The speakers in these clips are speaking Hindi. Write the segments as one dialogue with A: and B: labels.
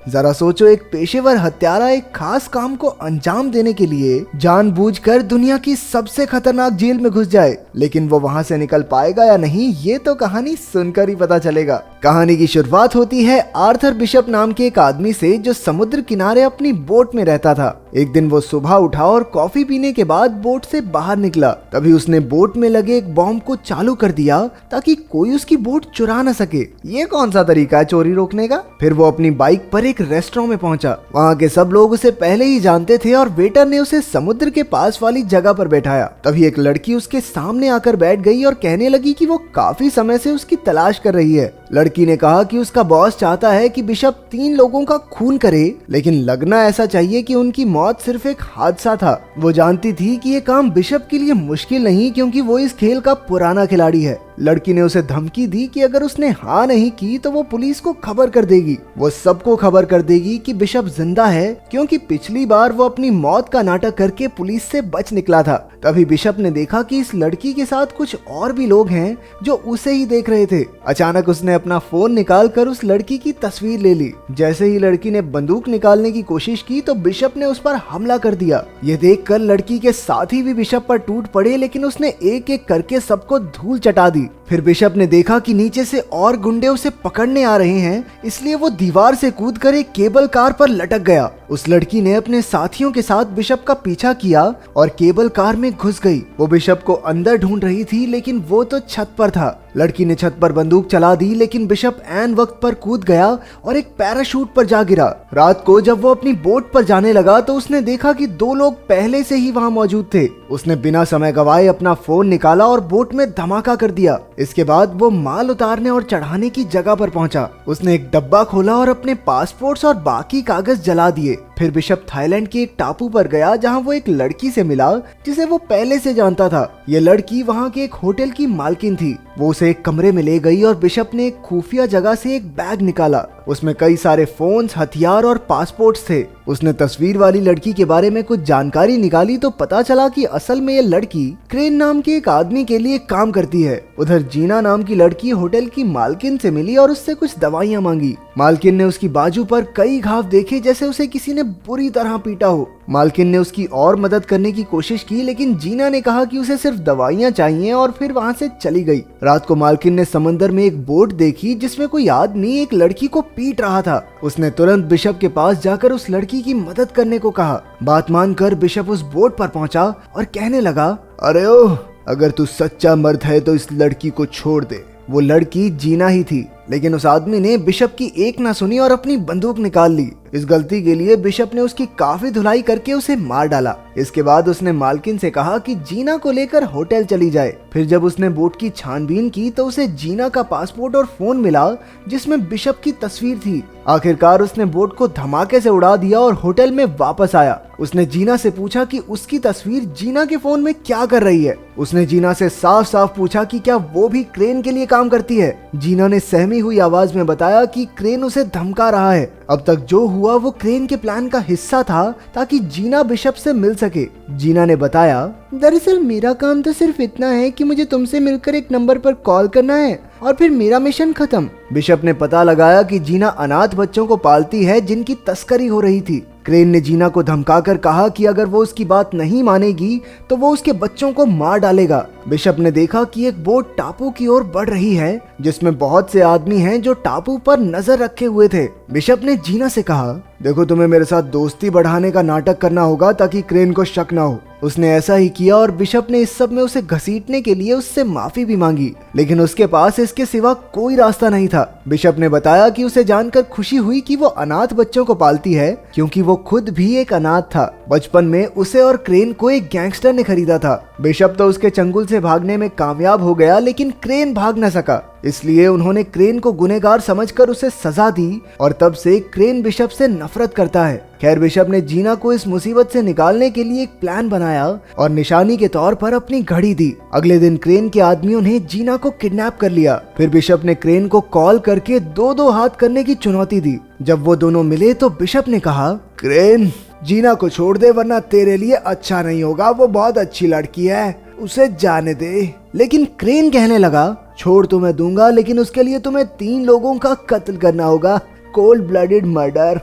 A: जरा सोचो, एक पेशेवर हत्यारा एक खास काम को अंजाम देने के लिए जानबूझकर दुनिया की सबसे खतरनाक जेल में घुस जाए, लेकिन वो वहां से निकल पाएगा या नहीं, ये तो कहानी सुनकर ही पता चलेगा। कहानी की शुरुआत होती है आर्थर बिशप नाम के एक आदमी से, जो समुद्र किनारे अपनी बोट में रहता था। एक दिन वो सुबह उठा और कॉफी पीने के बाद बोट से बाहर निकला। तभी उसने बोट में लगे एक बॉम्ब को चालू कर दिया ताकि कोई उसकी बोट चुरा न सके। ये कौन सा तरीका है चोरी रोकने का? फिर वो अपनी बाइक पर एक रेस्टोरेंट में पहुंचा। वहाँ के सब लोग उसे पहले ही जानते थे और वेटर ने उसे समुद्र के पास वाली जगह पर बैठाया। तभी एक लड़की उसके सामने आकर बैठ गई और कहने लगी कि वो काफी समय से उसकी तलाश कर रही है। लड़की ने कहा कि उसका बॉस चाहता है कि बिशप 3 लोगों का खून करे, लेकिन लगना ऐसा चाहिए कि उनकी मौत सिर्फ एक हादसा था। वो जानती थी कि ये काम बिशप के लिए मुश्किल नहीं, क्योंकि वो इस खेल का पुराना खिलाड़ी है। लड़की ने उसे धमकी दी कि अगर उसने हाँ नहीं की तो वो पुलिस को खबर कर देगी। वो सबको खबर कर देगी कि बिशप जिंदा है, क्योंकि पिछली बार वो अपनी मौत का नाटक करके पुलिस से बच निकला था। तभी बिशप ने देखा कि इस लड़की के साथ कुछ और भी लोग हैं जो उसे ही देख रहे थे। अचानक उसने अपना फोन निकाल कर उस लड़की की तस्वीर ले ली। जैसे ही लड़की ने बंदूक निकालने की कोशिश की तो बिशप ने उस पर हमला कर दिया। ये देखकर लड़की के साथी भी बिशप पर टूट पड़े, लेकिन उसने एक एक करके सबको धूल चटा दी। फिर बिशप ने देखा कि नीचे से और गुंडे उसे पकड़ने आ रहे हैं, इसलिए वो दीवार से कूदकर एक केबल कार पर लटक गया। उस लड़की ने अपने साथियों के साथ बिशप का पीछा किया और केबल कार में घुस गई। वो बिशप को अंदर ढूंढ रही थी, लेकिन वो तो छत पर था। लड़की ने छत पर बंदूक चला दी, लेकिन बिशप ऐन वक्त पर कूद गया और एक पैराशूट पर जा गिरा। रात को जब वो अपनी बोट पर जाने लगा तो उसने देखा कि 2 लोग पहले से ही वहां मौजूद थे। उसने बिना समय गवाए अपना फोन निकाला और बोट में धमाका कर दिया। इसके बाद वो माल उतारने और चढ़ाने की जगह पर पहुंचा। उसने एक डब्बा खोला और अपने पासपोर्ट्स और बाकी कागज जला दिए। फिर बिशप थाईलैंड के एक टापू पर गया, जहां वो एक लड़की से मिला जिसे वो पहले से जानता था। ये लड़की वहां के एक होटल की मालकिन थी। वो उसे एक कमरे में ले गई और बिशप ने एक खुफिया जगह से एक बैग निकाला। उसमें कई सारे फोन्स, हथियार और पासपोर्ट्स थे। उसने तस्वीर वाली लड़की के बारे में कुछ जानकारी निकाली तो पता चला कि असल में ये लड़की क्रेन नाम के एक आदमी के लिए काम करती है। उधर जीना नाम की लड़की होटल की मालकिन से मिली और उससे कुछ दवाइयां मांगी। मालकिन ने उसकी बाजू पर कई घाव देखे, जैसे उसे किसी ने बुरी तरह पीटा हो। मालकिन ने उसकी और मदद करने की कोशिश की, लेकिन जीना ने कहा कि उसे सिर्फ दवाइयां चाहिए और फिर वहां से चली गई। रात को मालकिन ने समंदर में एक बोट देखी जिसमें कोई आदमी एक लड़की को पीट रहा था। उसने तुरंत बिशप के पास जाकर उस लड़की की मदद करने को कहा। बात मानकर बिशप उस बोट पर पहुंचा और कहने लगा, अरे ओह, अगर तू सच्चा मर्द है तो इस लड़की को छोड़ दे। वो लड़की जीना ही थी, लेकिन उस आदमी ने बिशप की एक ना सुनी और अपनी बंदूक निकाल ली। इस गलती के लिए बिशप ने उसकी काफी धुलाई करके उसे मार डाला। इसके बाद उसने मालकिन से कहा कि जीना को लेकर होटल चली जाए। फिर जब उसने बोट की छानबीन की तो उसे जीना का पासपोर्ट और फोन मिला जिसमें बिशप की तस्वीर थी। आखिरकार उसने बोट को धमाके से उड़ा दिया और होटल में वापस आया। उसने जीना से पूछा कि उसकी तस्वीर जीना के फोन में क्या कर रही है। उसने जीना से साफ साफ पूछा कि क्या वो भी क्रेन के लिए काम करती है। जीना ने सहमी हुई आवाज में बताया कि क्रेन उसे धमका रहा है। अब तक जो हुआ वो क्रेन के प्लान का हिस्सा था ताकि जीना बिशप से मिल सके। जीना ने बताया, दरअसल मेरा काम तो सिर्फ इतना है कि मुझे तुमसे मिलकर एक नंबर पर कॉल करना है और फिर मेरा मिशन खत्म। बिशप ने पता लगाया कि जीना अनाथ बच्चों को पालती है जिनकी तस्करी हो रही थी। क्रेन ने जीना को धमकाकर कहा कि अगर वो उसकी बात नहीं मानेगी तो वो उसके बच्चों को मार डालेगा। बिशप ने देखा कि एक बोट टापू की ओर बढ़ रही है जिसमें बहुत से आदमी हैं जो टापू पर नजर रखे हुए थे। बिशप ने जीना से कहा, देखो, तुम्हें मेरे साथ दोस्ती बढ़ाने का नाटक करना होगा ताकि क्रेन को शक ना हो। उसने ऐसा ही किया और बिशप ने इस सब में उसे घसीटने के लिए उससे माफी भी मांगी, लेकिन उसके पास इसके सिवा कोई रास्ता नहीं था। बिशप ने बताया कि उसे जानकर खुशी हुई कि वो अनाथ बच्चों को पालती है, क्योंकि वो खुद भी एक अनाथ था। बचपन में उसे और क्रेन को एक गैंगस्टर ने खरीदा था। बिशप तो उसके चंगुल से भागने में कामयाब हो गया, लेकिन क्रेन भाग न सका। इसलिए उन्होंने क्रेन को गुनहगार समझकर उसे सजा दी और तब से क्रेन बिशप से नफरत करता है। खैर, बिशप ने जीना को इस मुसीबत से निकालने के लिए एक प्लान बनाया और निशानी के तौर पर अपनी घड़ी दी। अगले दिन क्रेन के आदमियों ने जीना को किडनैप कर लिया। फिर बिशप ने क्रेन को कॉल करके 2-2 हाथ करने की चुनौती दी। जब वो दोनों मिले तो बिशप ने कहा, क्रेन, जीना को छोड़ दे वरना तेरे लिए अच्छा नहीं होगा। वो बहुत अच्छी लड़की है, उसे जाने दे। लेकिन क्रेन कहने लगा, छोड़ तो मैं दूंगा, लेकिन उसके लिए तुम्हें 3 लोगों का कत्ल करना होगा। Cold blooded murder.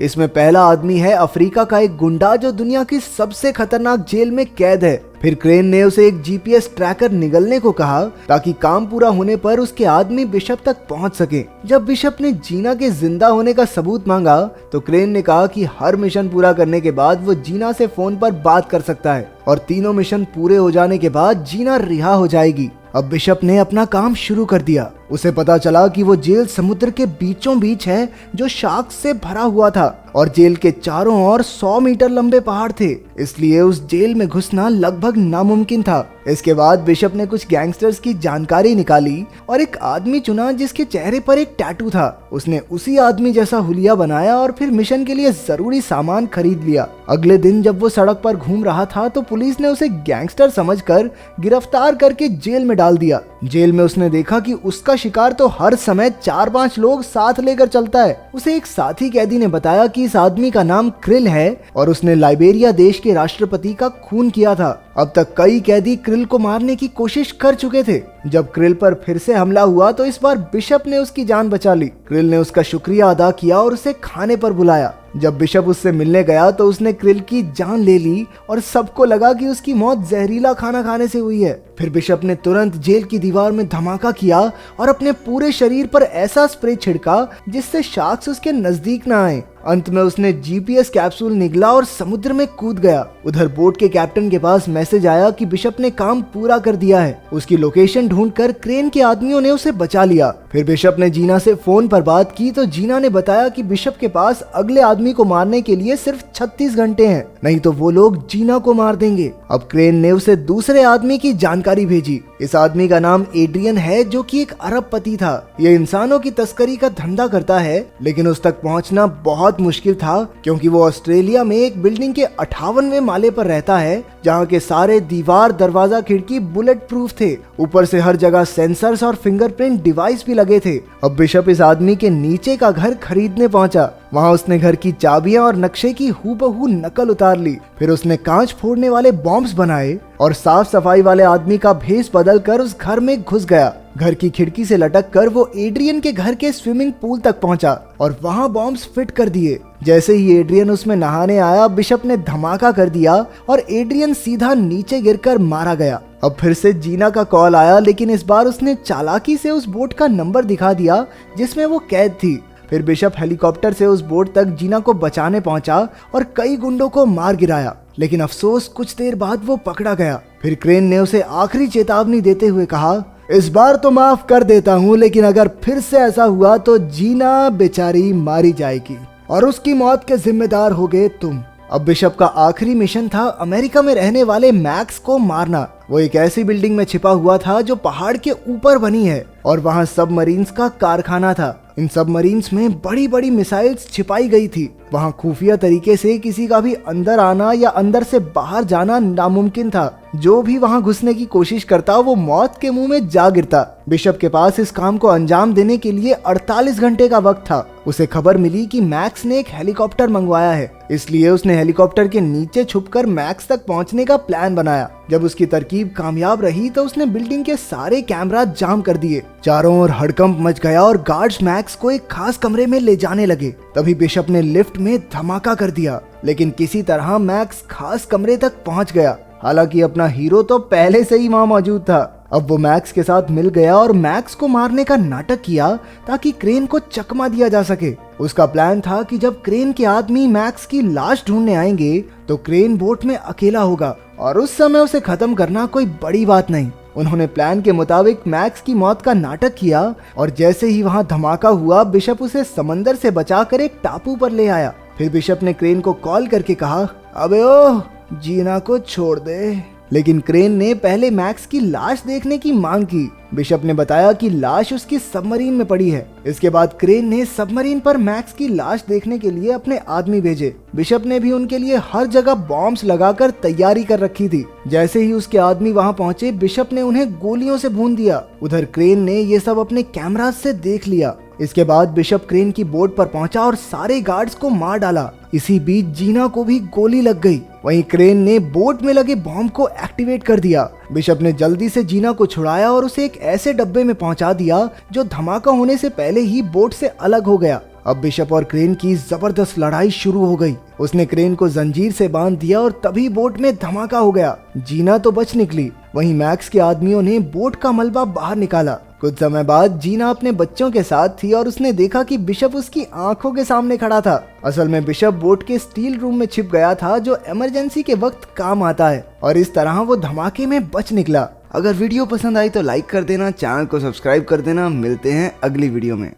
A: इसमें पहला आदमी है अफ्रीका का एक गुंडा जो दुनिया की सबसे खतरनाक जेल में कैद है। फिर क्रेन ने उसे एक जीपीएस ट्रैकर निगलने को कहा ताकि काम पूरा होने पर उसके आदमी बिशप तक पहुंच सके। जब बिशप ने जीना के जिंदा होने का सबूत मांगा तो क्रेन ने कहा कि हर मिशन पूरा करने के बाद वो जीना से फोन पर बात कर सकता है और तीनों मिशन पूरे हो जाने के बाद जीना रिहा हो जाएगी। अब बिशप ने अपना काम शुरू कर दिया। उसे पता चला कि वो जेल समुद्र के बीचों बीच है जो शार्क से भरा हुआ था और जेल के चारों ओर 100 मीटर लंबे पहाड़ थे, इसलिए उस जेल में घुसना लगभग नामुमकिन था। इसके बाद बिशप ने कुछ गैंगस्टर्स की जानकारी निकाली और एक आदमी चुना जिसके चेहरे पर एक टैटू था। उसने उसी आदमी जैसा हुलिया बनाया और फिर मिशन के लिए जरूरी सामान खरीद लिया। अगले दिन जब वो सड़क पर घूम रहा था तो पुलिस ने उसे गैंगस्टर समझकर गिरफ्तार करके जेल में डाल दिया। जेल में उसने देखा कि उसका शिकार तो हर समय 4-5 लोग साथ लेकर चलता है। उसे एक साथी कैदी ने बताया कि इस आदमी का नाम क्रिल है और उसने लाइबेरिया देश के राष्ट्रपति का खून किया था। अब तक कई कैदी क्रिल को मारने की कोशिश कर चुके थे। जब क्रिल पर फिर से हमला हुआ तो इस बार बिशप ने उसकी जान बचा ली। क्रिल ने उसका शुक्रिया अदा किया और उसे खाने पर बुलाया। जब बिशप उससे मिलने गया तो उसने क्रिल की जान ले ली और सबको लगा कि उसकी मौत जहरीला खाना खाने से हुई है। फिर बिशप ने तुरंत जेल की दीवार में धमाका किया और अपने पूरे शरीर पर ऐसा स्प्रे छिड़का जिससे शार्क्स उसके नजदीक न आए। अंत में उसने जीपीएस कैप्सूल निगला और समुद्र में कूद गया। उधर बोट के कैप्टन के पास मैसेज आया कि बिशप ने काम पूरा कर दिया है। उसकी लोकेशन ढूंढकर क्रेन के आदमियों ने उसे बचा लिया। फिर बिशप ने जीना से फोन पर बात की तो जीना ने बताया कि बिशप के पास अगले आदमी को मारने के लिए सिर्फ 36 घंटे हैं, नहीं तो वो लोग जीना को मार देंगे। अब क्रेन ने उसे दूसरे आदमी की जानकारी भेजी। इस आदमी का नाम एड्रियन है जो कि एक अरबपति था। ये इंसानों की तस्करी का धंधा करता है, लेकिन उस तक पहुंचना बहुत मुश्किल था क्योंकि वो ऑस्ट्रेलिया में एक बिल्डिंग के 58वें माले पर रहता है जहां के सारे दीवार, दरवाजा, खिड़की बुलेट प्रूफ थे। ऊपर से हर जगह सेंसर्स और फिंगरप्रिंट डिवाइस भी लगे थे। अब बिशप इस आदमी के नीचे का घर खरीदने पहुंचा। वहां उसने घर की चाबियां और नक्शे की हूबहू नकल उतार ली। फिर उसने कांच फोड़ने वाले बॉम्ब्स बनाए और साफ सफाई वाले आदमी का भेष बदल कर उस घर में घुस गया। घर की खिड़की से लटक कर वो एड्रियन के घर के स्विमिंग पूल तक पहुंचा और वहां बॉम्ब्स फिट कर दिए। जैसे ही एड्रियन उसमें नहाने आया, बिशप ने धमाका कर दिया और एड्रियन सीधा नीचे गिरकर मारा गया। अब फिर से जीना का कॉल आया, लेकिन इस बार उसने चालाकी से उस बोट का नंबर दिखा दिया जिसमें वो कैद थी। फिर बिशप हेलीकॉप्टर से उस बोट तक जीना को बचाने पहुंचा और कई गुंडों को मार गिराया, लेकिन अफसोस कुछ देर बाद वो पकड़ा गया। फिर क्रेन ने उसे आखिरी चेतावनी देते हुए कहा, इस बार तो माफ कर देता हूँ, लेकिन अगर फिर से ऐसा हुआ तो जीना बेचारी मारी जाएगी और उसकी मौत के जिम्मेदार होगे तुम। अब बिशप का आखिरी मिशन था अमेरिका में रहने वाले मैक्स को मारना। वो एक ऐसी बिल्डिंग में छिपा हुआ था जो पहाड़ के ऊपर बनी है और वहाँ सबमरीन्स का कारखाना था। इन सबमरीन्स में बड़ी बड़ी मिसाइल्स छिपाई गई थी। वहाँ खुफिया तरीके से किसी का भी अंदर आना या अंदर से बाहर जाना नामुमकिन था। जो भी वहाँ घुसने की कोशिश करता वो मौत के मुंह में जा गिरता। बिशप के पास इस काम को अंजाम देने के लिए 48 घंटे का वक्त था। उसे खबर मिली कि मैक्स ने एक हेलीकॉप्टर मंगवाया है, इसलिए उसने हेलीकॉप्टर के नीचे छुपकर मैक्स तक पहुंचने का प्लान बनाया। जब उसकी तरकीब कामयाब रही तो उसने बिल्डिंग के सारे कैमरा जाम कर दिए। चारों ओर हड़कंप मच गया और गार्ड्स मैक्स को एक खास कमरे में ले जाने लगे। तभी बिशप ने लिफ्ट में धमाका कर दिया, लेकिन किसी तरह मैक्स खास कमरे तक पहुंच गया। हालांकि अपना हीरो तो पहले से ही वहां मौजूद था। अब वो मैक्स के साथ मिल गया और मैक्स को मारने का नाटक किया ताकि क्रेन को चकमा दिया जा सके। उसका प्लान था कि जब क्रेन के आदमी मैक्स की लाश ढूंढने आएंगे तो क्रेन बोट में अकेला होगा और उस समय उसे खत्म करना कोई बड़ी बात नहीं। उन्होंने प्लान के मुताबिक मैक्स की मौत का नाटक किया और जैसे ही वहां धमाका हुआ, बिशप उसे समंदर से बचाकर एक टापू पर ले आया। फिर बिशप ने क्रेन को कॉल करके कहा, अबे ओ जीना को छोड़ दे। लेकिन क्रेन ने पहले मैक्स की लाश देखने की मांग की। बिशप ने बताया कि लाश उसकी सबमरीन में पड़ी है। इसके बाद क्रेन ने सबमरीन पर मैक्स की लाश देखने के लिए अपने आदमी भेजे। बिशप ने भी उनके लिए हर जगह बॉम्ब्स लगाकर तैयारी कर रखी थी। जैसे ही उसके आदमी वहां पहुंचे, बिशप ने उन्हें गोलियों से भून दिया। उधर क्रेन ने ये सब अपने कैमरा से देख लिया। इसके बाद बिशप क्रेन की बोट पर पहुंचा और सारे गार्ड्स को मार डाला। इसी बीच जीना को भी गोली लग गई। वहीं क्रेन ने बोट में लगे बॉम्ब को एक्टिवेट कर दिया। बिशप ने जल्दी से जीना को छुड़ाया और उसे एक ऐसे डब्बे में पहुंचा दिया जो धमाका होने से पहले ही बोट से अलग हो गया। अब बिशप और क्रेन की जबरदस्त लड़ाई शुरू हो गई। उसने क्रेन को जंजीर से बांध दिया और तभी बोट में धमाका हो गया। जीना तो बच निकली, वहीं मैक्स के आदमियों ने बोट का मलबा बाहर निकाला। कुछ समय बाद जीना अपने बच्चों के साथ थी और उसने देखा कि बिशप उसकी आंखों के सामने खड़ा था। असल में बिशप बोट के स्टील रूम में छिप गया था, जो इमरजेंसी के वक्त काम आता है, और इस तरह वो धमाके में बच निकला। अगर वीडियो पसंद आई तो लाइक कर देना, चैनल को सब्सक्राइब कर देना। मिलते हैं अगली वीडियो में।